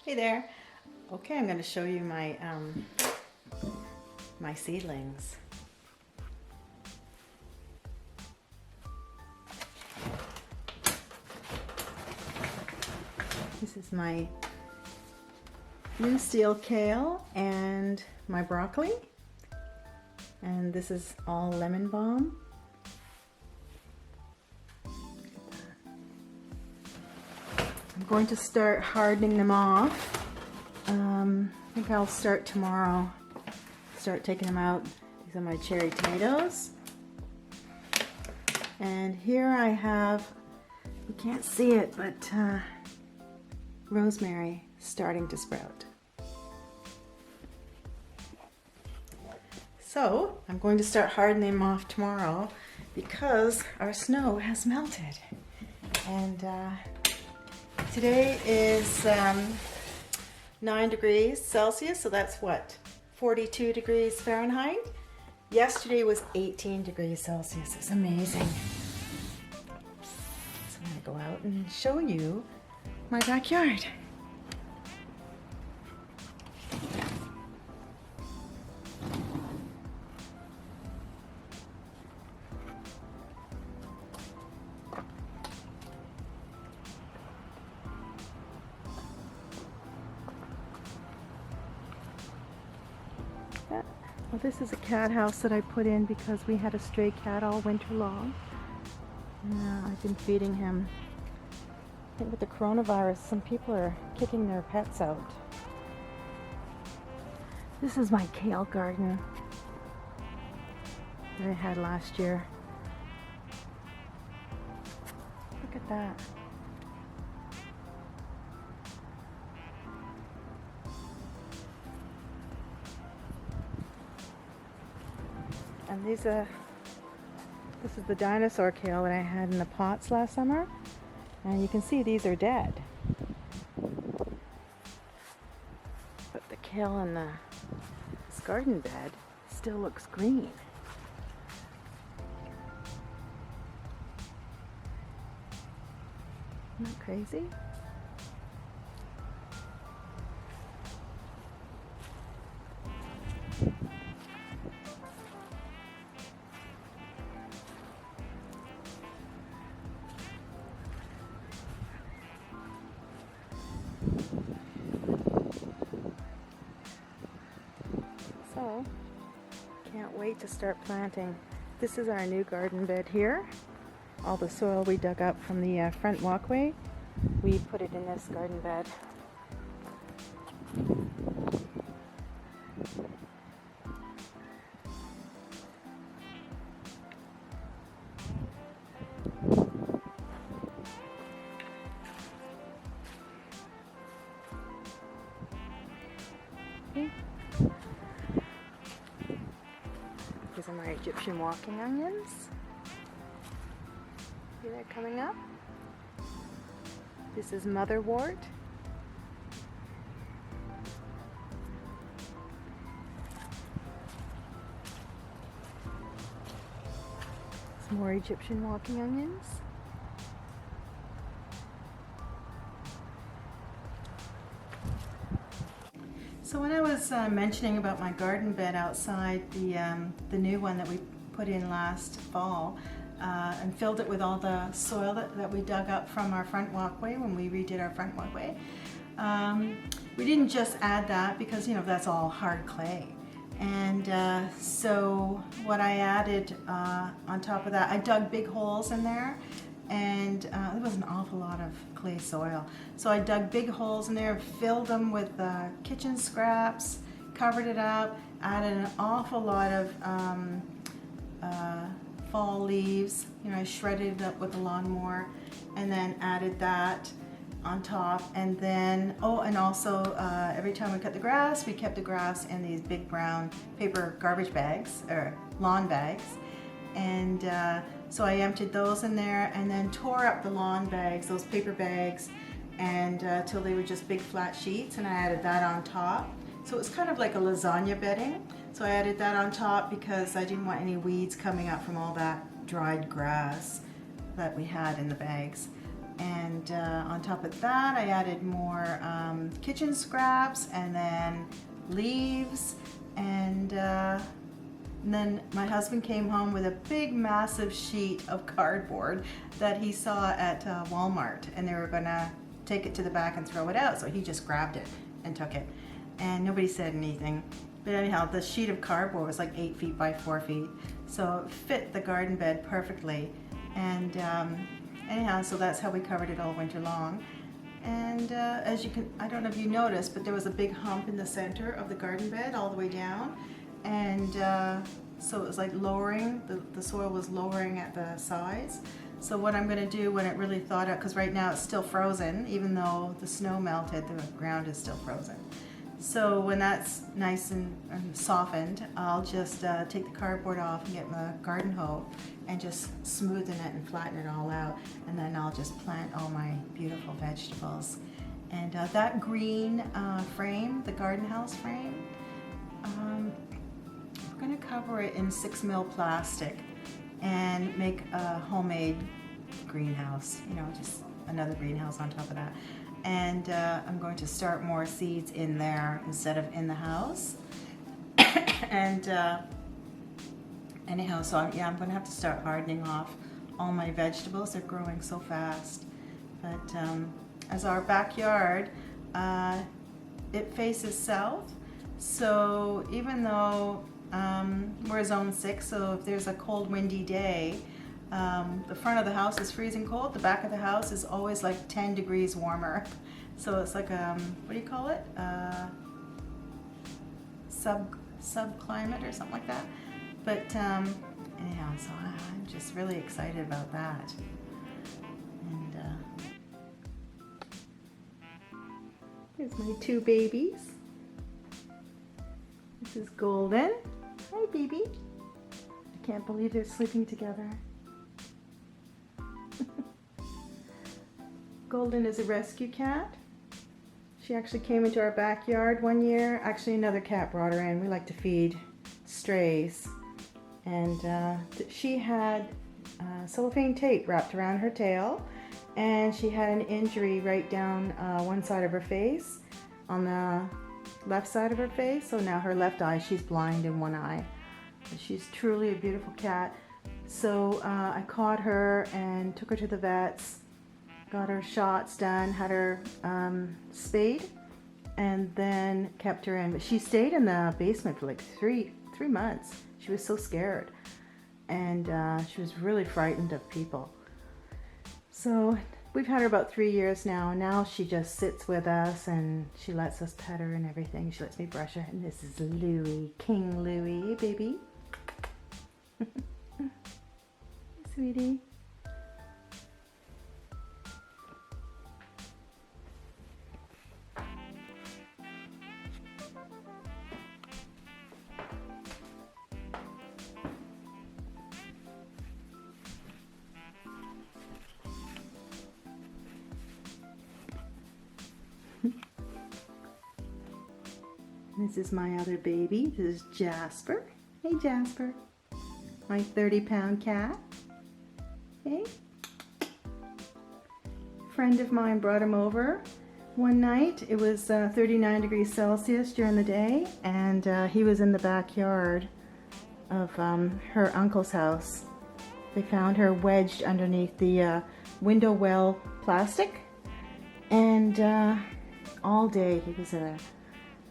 Hey there. Okay, I'm going to show you my my seedlings. This is my new steel kale and my broccoli, and this is all lemon balm. I'm going to start hardening them off. I think I'll start tomorrow. Start taking them out. These are my cherry tomatoes. And here I have, you can't see it, but rosemary starting to sprout. So I'm going to start hardening them off tomorrow because our snow has melted. And today is 9 degrees Celsius, so that's what, 42 degrees Fahrenheit. Yesterday was 18 degrees Celsius. It's amazing. So I'm going to go out and show you my backyard. Well, this is a cat house that I put in because we had a stray cat all winter long. And I've been feeding him. I think with the coronavirus, some people are kicking their pets out. This is my kale garden that I had last year. Look at that. And this is the dinosaur kale that I had in the pots last summer. And you can see these are dead. But the kale in this garden bed still looks green. Isn't that crazy? So, can't wait to start planting. This is our new garden bed here. All the soil we dug up from the front walkway, we put it in this garden bed. Okay. These are my Egyptian walking onions. See that coming up? This is motherwort. Some more Egyptian walking onions. So when I was mentioning about my garden bed outside, the new one that we put in last fall, and filled it with all the soil that we dug up from our front walkway when we redid our front walkway, we didn't just add that because, you know, that's all hard clay. And so what I added on top of that, I dug big holes in there, and there was an awful lot of clay soil. So I dug big holes in there, filled them with kitchen scraps, covered it up, added an awful lot of fall leaves. You know, I shredded it up with a lawnmower, and then added that on top. And then, oh, and also every time we cut the grass, we kept the grass in these big brown paper garbage bags, or lawn bags. And so I emptied those in there and then tore up the lawn bags, those paper bags, and till they were just big flat sheets, and I added that on top. So it was kind of like a lasagna bedding. So I added that on top because I didn't want any weeds coming up from all that dried grass that we had in the bags. And on top of that, I added more kitchen scraps and then leaves. And then my husband came home with a big massive sheet of cardboard that he saw at Walmart, and they were gonna take it to the back and throw it out. So he just grabbed it and took it, and nobody said anything. But anyhow, the sheet of cardboard was like 8 feet by 4 feet, so it fit the garden bed perfectly. And anyhow, so that's how we covered it all winter long. And as you can, I don't know if you noticed, but there was a big hump in the center of the garden bed all the way down. And so it was like lowering, the soil was lowering at the sides. So what I'm gonna do when it really thawed out, because right now it's still frozen, even though the snow melted, the ground is still frozen. So when that's nice and softened, I'll just take the cardboard off and get my garden hoe and just smoothen it and flatten it all out. And then I'll just plant all my beautiful vegetables. And that green frame, the garden house frame, we're gonna cover it in 6mm plastic and make a homemade greenhouse, you know, just another greenhouse on top of that. And I'm going to start more seeds in there instead of in the house. And anyhow, so I'm going to have to start hardening off all my vegetables. They're growing so fast. But as our backyard, it faces south. So even though we're zone 6, so if there's a cold, windy day, the front of the house is freezing cold. The back of the house is always like 10 degrees warmer. So it's like what do you call it? Sub-climate or something like that. But anyhow, so I'm just really excited about that. And here's my 2 babies. This is Golden. Hi, baby. I can't believe they're sleeping together. Golden is a rescue cat. She actually came into our backyard one year. Actually, another cat brought her in. We like to feed strays. And she had cellophane tape wrapped around her tail. And she had an injury right down one side of her face, on the left side of her face. So now her left eye, she's blind in one eye. And she's truly a beautiful cat. So I caught her and took her to the vets. Got her shots done, had her spayed, and then kept her in. But she stayed in the basement for like three months. She was so scared, and she was really frightened of people. So we've had her about 3 years now. Now she just sits with us, and she lets us pet her and everything. She lets me brush her. And this is Louie, King Louie, baby. Sweetie. This is my other baby. This is Jasper. Hey, Jasper. My 30-pound cat. Hey. A friend of mine brought him over one night. It was 39 degrees Celsius during the day, and he was in the backyard of her uncle's house. They found her wedged underneath the window well plastic, and all day he was in it.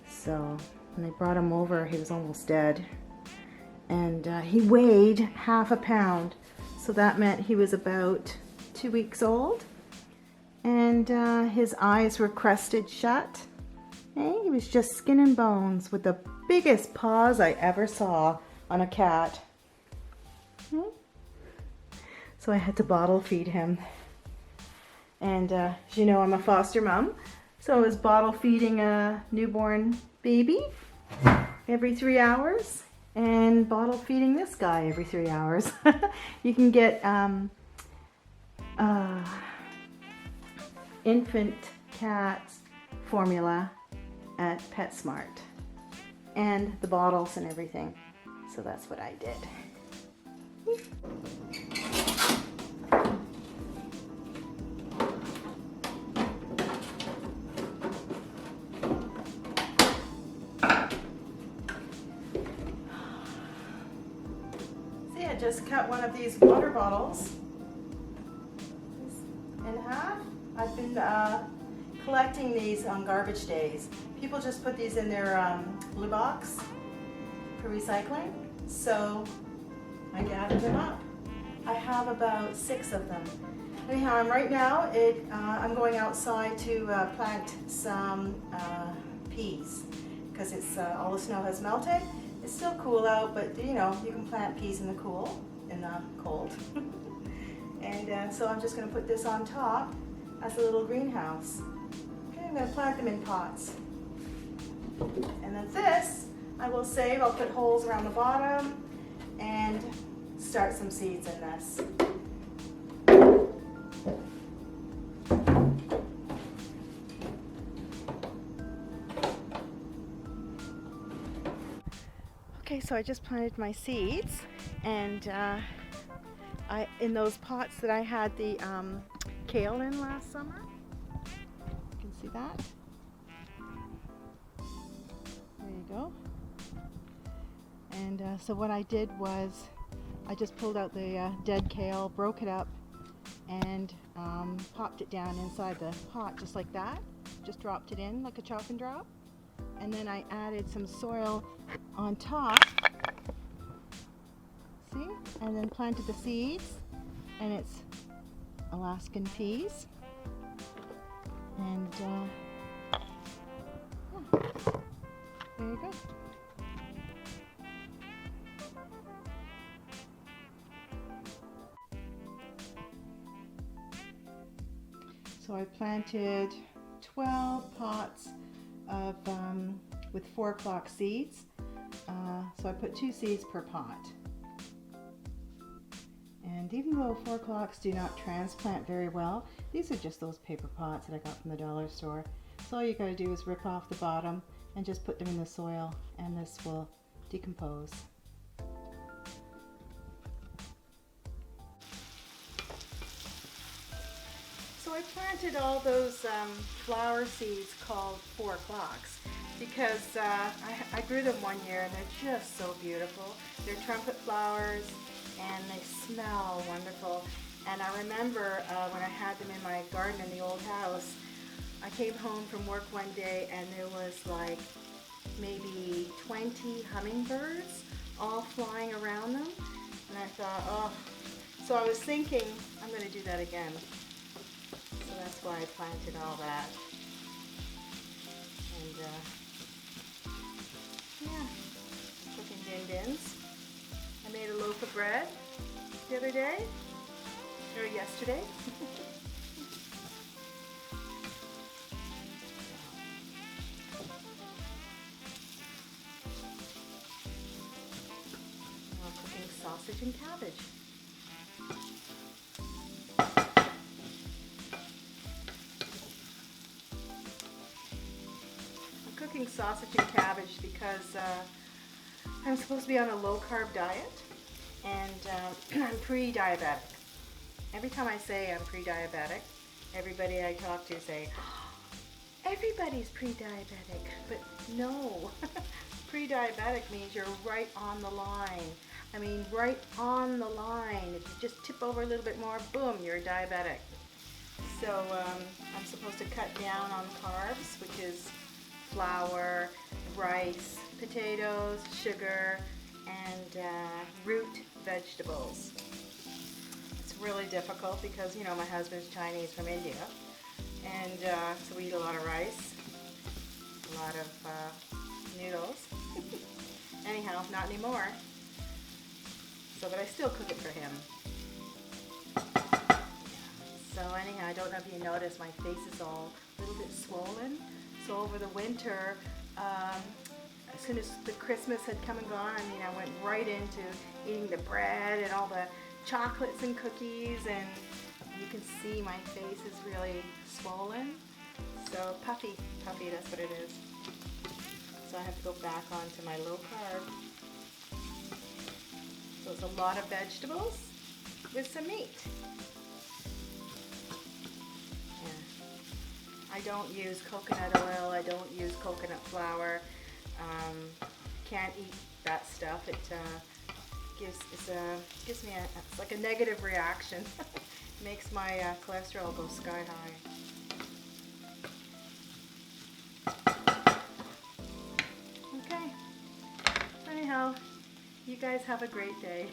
So when they brought him over, he was almost dead. And he weighed half a pound. So that meant he was about 2 weeks old. And his eyes were crusted shut. And he was just skin and bones with the biggest paws I ever saw on a cat. So I had to bottle feed him. And as you know, I'm a foster mom. So I was bottle feeding a newborn baby every 3 hours and bottle feeding this guy every 3 hours. You can get infant cat formula at PetSmart, and the bottles and everything. So that's what I did. just cut one of these water bottles in half. I've been collecting these on garbage days. People just put these in their blue box for recycling, so I gathered them up. I have about 6 of them. Anyhow, right now I'm going outside to plant some peas because it's all the snow has melted. It's still cool out, but you know, you can plant peas in the cold. And so I'm just going to put this on top as a little greenhouse. Okay, I'm going to plant them in pots. And then this I will save. I'll put holes around the bottom and start some seeds in this. Okay, so I just planted my seeds, and in those pots that I had the kale in last summer. You can see that. There you go. And so what I did was I just pulled out the dead kale, broke it up, and popped it down inside the pot just like that. Just dropped it in like a chop and drop. And then I added some soil on top. See? And then planted the seeds. And it's Alaskan peas. And yeah. There you go. So I planted 12 pots of with 4 o'clock seeds. So I put 2 seeds per pot. And even though 4 o'clocks do not transplant very well, these are just those paper pots that I got from the dollar store. So all you gotta do is rip off the bottom and just put them in the soil, and this will decompose. So I planted all those flower seeds called 4 o'clocks because I grew them one year and they're just so beautiful. They're trumpet flowers and they smell wonderful. And I remember when I had them in my garden in the old house, I came home from work one day and there was like maybe 20 hummingbirds all flying around them. And I thought, oh, so I was thinking I'm going to do that again. So that's why I planted all that. And yeah, cooking din-dins. I made a loaf of bread the other day, or yesterday. I'm cooking sausage and cabbage. Cooking sausage and cabbage because I'm supposed to be on a low-carb diet, and I'm pre-diabetic. Every time I say I'm pre-diabetic, everybody I talk to say, oh, everybody's pre-diabetic, but no. Pre-diabetic means you're right on the line. I mean, right on the line. If you just tip over a little bit more, boom, you're diabetic. So I'm supposed to cut down on carbs, which is flour, rice, potatoes, sugar, and root vegetables. It's really difficult because, you know, my husband's Chinese from India, and so we eat a lot of rice, a lot of noodles. Anyhow, not anymore. So, but I still cook it for him. So anyhow, I don't know if you noticed, my face is all a little bit swollen. So over the winter, as soon as the Christmas had come and gone, I mean, I went right into eating the bread and all the chocolates and cookies, and you can see my face is really swollen. So puffy, that's what it is. So I have to go back onto my low carb. So it's a lot of vegetables with some meat. I don't use coconut oil, I don't use coconut flour, can't eat that stuff. gives me it's like a negative reaction. Makes my cholesterol go sky high. Okay. Anyhow, you guys have a great day.